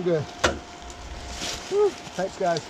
good. Whew. Thanks, guys.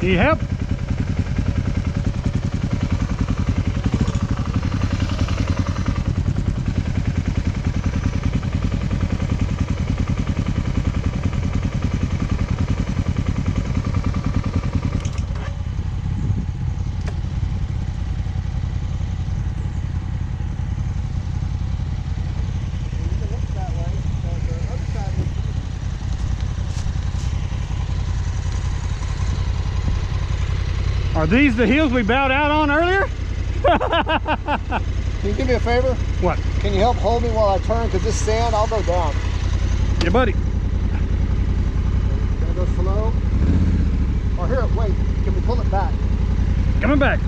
Need help? Are these the hills we bowed out on earlier? Can you do me a favor? What? Can you help hold me while I turn? Because this sand, I'll go down. Yeah, buddy. Gotta go slow. Or here, wait. Can we pull it back? Coming back.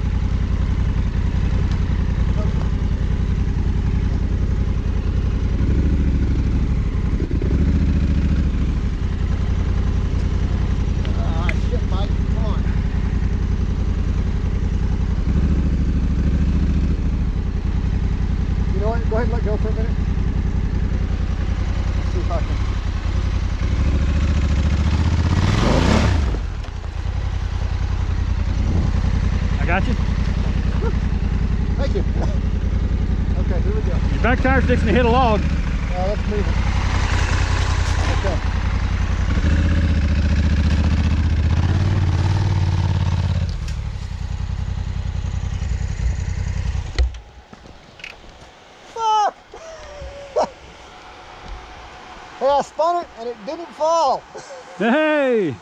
Shit, Mike. Come on. You know what? Go ahead and let go for a minute. Let's see if I can. I got you. Thank you. Okay, here we go. Your back tire's fixing to hit a log. Let's move it. Okay. Fuck! Hey, I spun it and it didn't fall. Hey!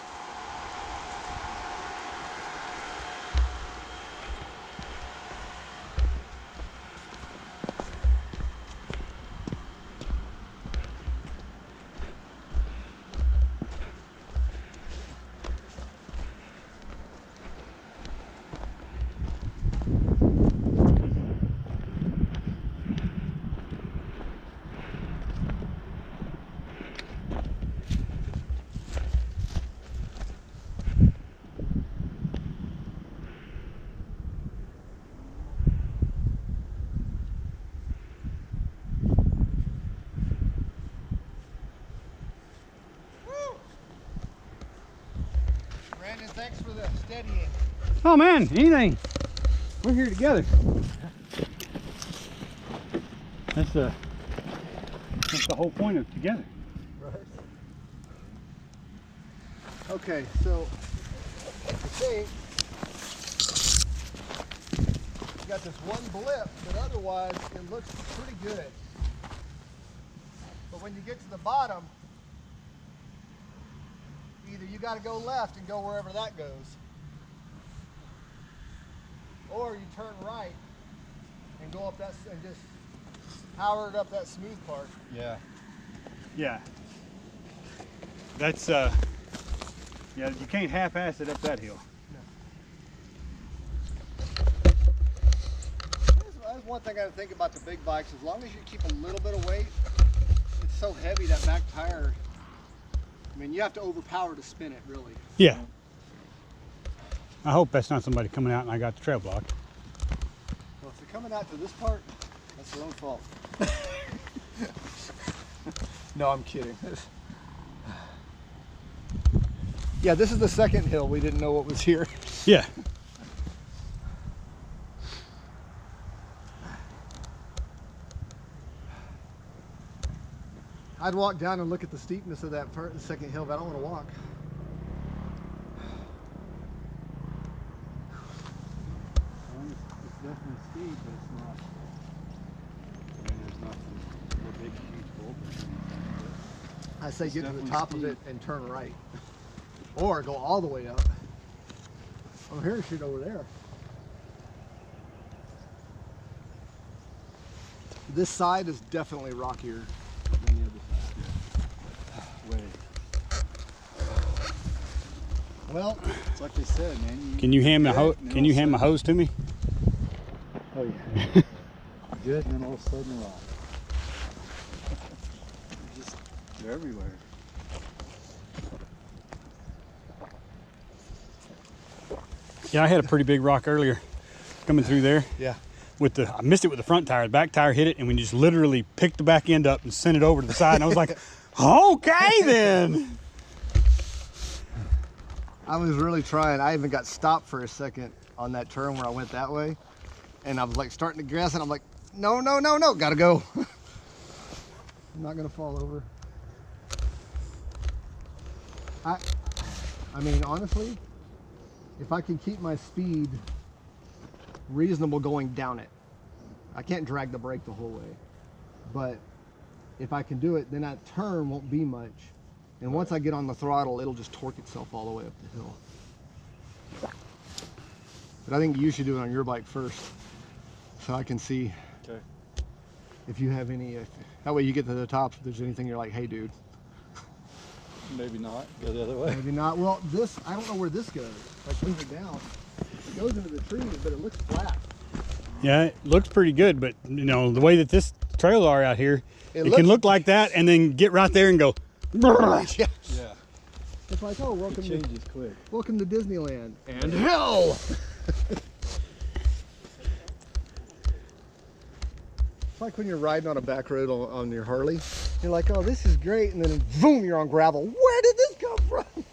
thanks for the steadying. Oh man, anything. We're here together. That's the whole point of together. Right. Okay, so I think you got this one blip, but otherwise it looks pretty good. But when you get to the bottom, either you got to go left and go wherever that goes, or you turn right and go up that and just power it up that smooth part. Yeah. Yeah. That's yeah, you can't half-ass it up that hill. That's one thing I think about the big bikes. As long as you keep a little bit of weight, it's so heavy that back tire. I mean, you have to overpower to spin it, really. Yeah. I hope that's not somebody coming out and I got the trail blocked. Well, if they're coming out to this part, that's their own fault. No, I'm kidding. Yeah, this is the second hill. We didn't know what was here. Yeah. I'd walk down and look at the steepness of that second hill, but I don't want to walk. It's definitely steep, but it's not. I mean, there's nothing. No big, huge boulders. I say It's get to the definitely top of steep. it and turn right, or go all the way up. I'm hearing shit over there. This side is definitely rockier than the other side. Way. Well, It's like they said, man. Can you hand my hose? and then Can you all of a hand my sudden- hose to me? Oh yeah. Good, and then all of a sudden rock. Just they're everywhere. Yeah, I had a pretty big rock earlier coming through there. yeah. I missed it with the front tire. The back tire hit it, and we just literally picked the back end up and sent it over to the side. And I was like, okay then. I was really trying. I even got stopped for a second on that turn where I went that way, and I was like starting to gas, and I'm like, no, no, no, no, gotta go. I'm not gonna fall over. I mean, honestly, if I can keep my speed reasonable going down it, I can't drag the brake the whole way, but if I can do it, then that turn won't be much. And once I get on the throttle, it'll just torque itself all the way up the hill. But I think you should do it on your bike first, so I can see Okay. if you have any. That way you get to the top. If there's anything you're like, hey, dude. Maybe not. Go the other way. Maybe not. Well, this, I don't know where this goes. If I move it down, it goes into the trees, but it looks flat. Yeah, it looks pretty good, but you know the way that this trails are out here, it looks- can look like that and then get right there and go. "Brrr." Yeah. Yeah. It's like, oh, It welcome to changes quick. Disneyland and hell. It's like when you're riding on a back road on your Harley. You're like, oh, this is great, and then boom, you're on gravel. Where did this come from?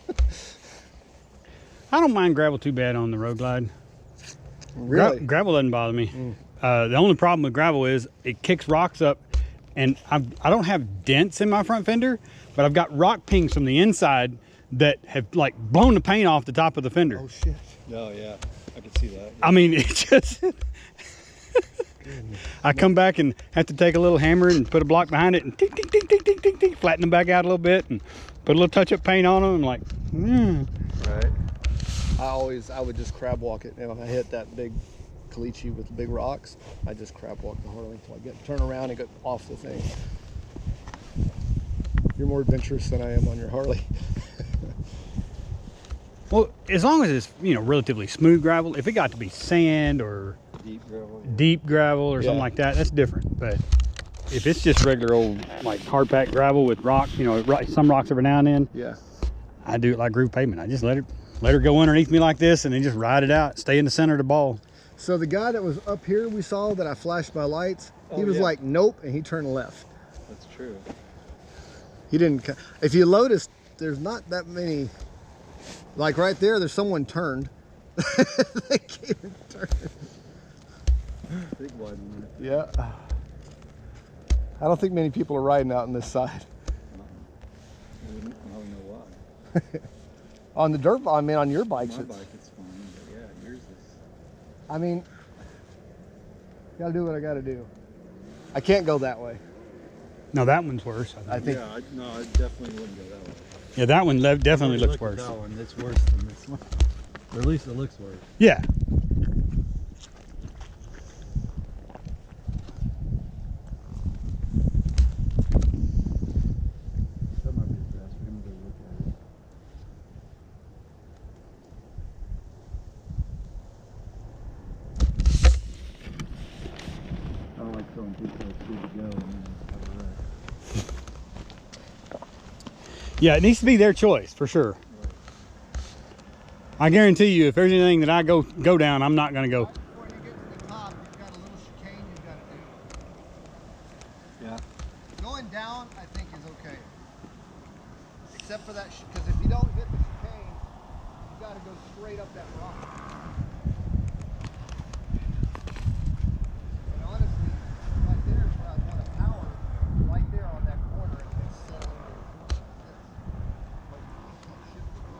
I don't mind gravel too bad on the road glide. Really? Gravel doesn't bother me. The only problem with gravel is it kicks rocks up, and I don't have dents in my front fender, but I've got rock pings from the inside that have like blown the paint off the top of the fender. Oh shit. Oh yeah, I can see that. I mean, it just. I come back and have to take a little hammer and put a block behind it and tick, tick, tick, tick, tick, tick, tick, flatten them back out a little bit and put a little touch-up paint on them. And like, Right. I would just crab walk it. If I hit that big caliche with big rocks, I just crab walk the Harley until I turn around and get off the thing. You're more adventurous than I am on your Harley. well, as long as it's relatively smooth gravel. If it got to be sand or Deep gravel. Yeah. deep gravel or something Yeah. like that, that's different. But if it's just regular old like hard packed gravel with rock, some rocks every now and then, Yeah. I do it like groove pavement. I just let her go underneath me like this and then just ride it out, stay in the center of the ball. So the guy that was up here we saw that I flashed my lights, he Oh, was yeah. like, nope, and he turned left. That's true. He didn't. If you notice, there's not that many Like right there, there's someone turned. They came and turned. Big wide one. Yeah. I don't think many people are riding out on this side. I don't know why. On the dirt, I mean, on your bikes. My bike it's fine, but yeah, yours is. I mean, gotta do what I gotta do. I can't go that way. No, that one's worse. I think. I think. Yeah, no, I definitely wouldn't go that way. Yeah, that one definitely Look looks at worse. That one, it's worse than this one. Or at least it looks worse. Yeah. That might be the best. We're gonna go look at it. I don't like throwing too close to go and then have a wreck. Yeah, it needs to be their choice for sure. I guarantee you, if there's anything that I go down, I'm not going to go. Right before you get to the top, you've got a little chicane you've got to do. Yeah. Going down, I think, is okay. Except for that, because if you don't hit the chicane, you've got to go straight up that rock. And honestly, right there is where I want to power, right there on that corner, and then settle into this. Like, you can't shift it.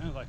Sounds like